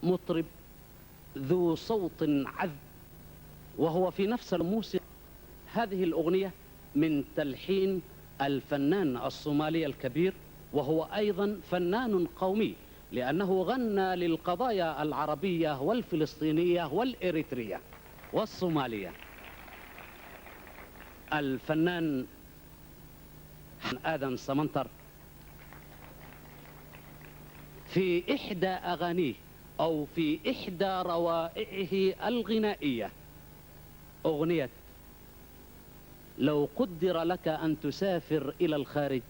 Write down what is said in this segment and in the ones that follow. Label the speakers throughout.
Speaker 1: مطرب ذو صوت عذب وهو في نفس الموسيقى. هذه الأغنية من تلحين الفنان الصومالي الكبير، وهو أيضا فنان قومي لأنه غنى للقضايا العربية والفلسطينية والإريترية والصومالية. الفنان آدم سمنتر في إحدى أغانيه أو في إحدى روائعه الغنائية أغنية لو قدر لك أن تسافر إلى الخارج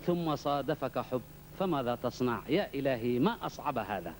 Speaker 1: ثم صادفك حب فماذا تصنع؟ يا إلهي ما أصعب هذا.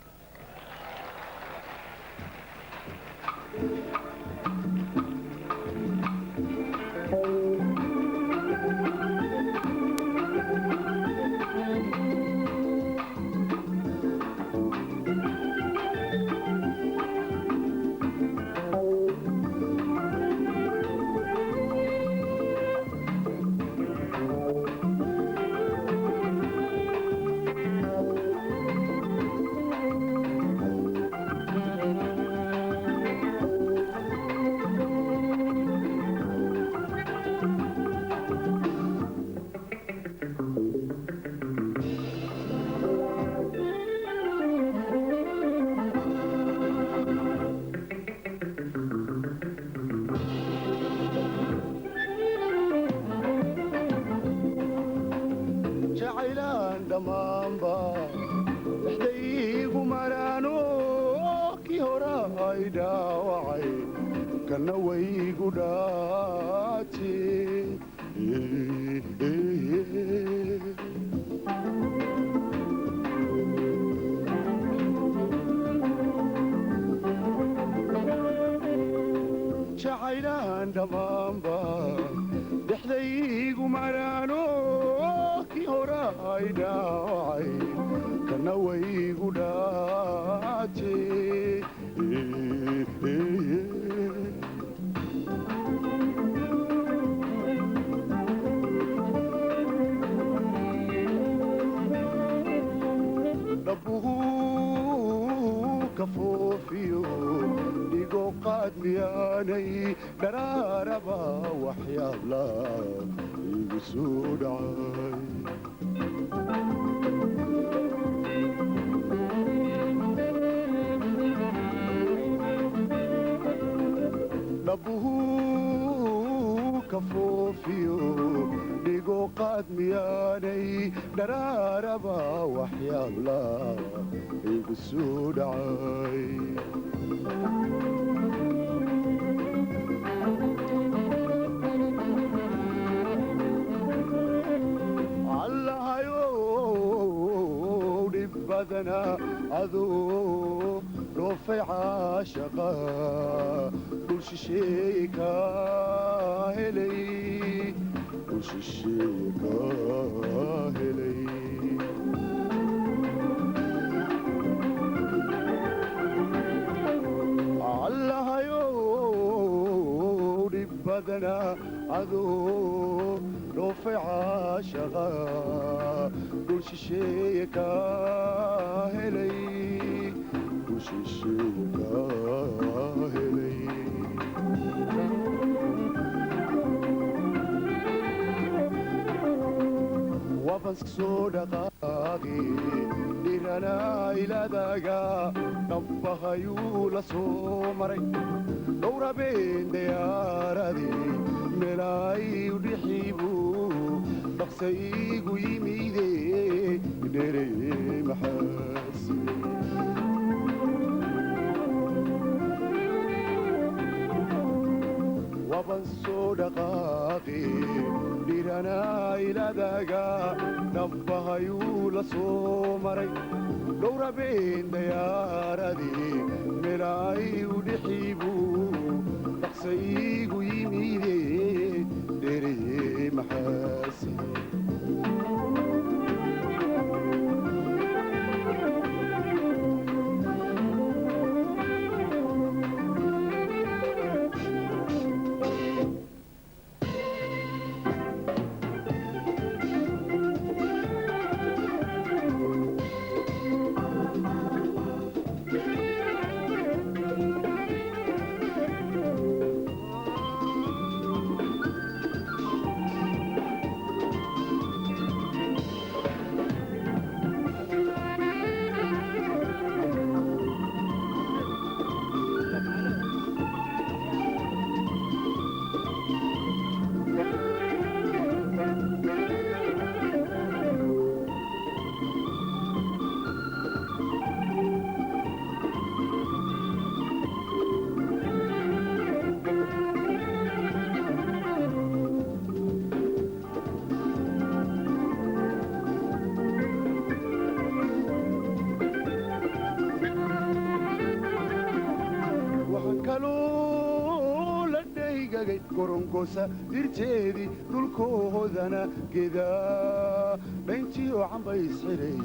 Speaker 2: dhaygagay gorongosa dirteedii dhulkoodana gedaa dhayntiyo cambays xidhay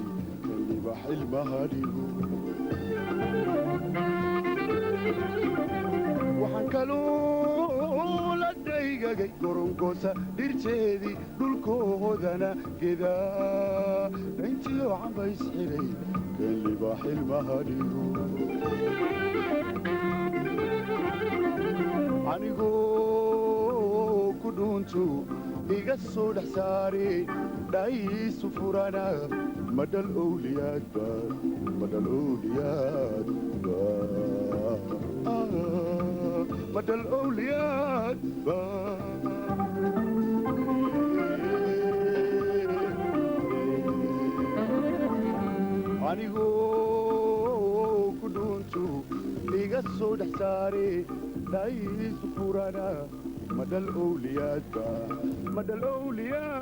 Speaker 2: libax ilmaha dhigo waxaan kaloo la dhaygagay gorongosa dirteedii dhulkoodana gedaa dhayntiyo cambays xidhay libax ilmaha dhigo anigoo ku dhuuntu iga soo dhex saare dhaiisu furana madhal owliyaadba madhal owliyaadba madhal owliyaadba anigoo ku dhuuntu iga soo dhex saare dhaiisu furana madhal owliyaadba madhal owliyaad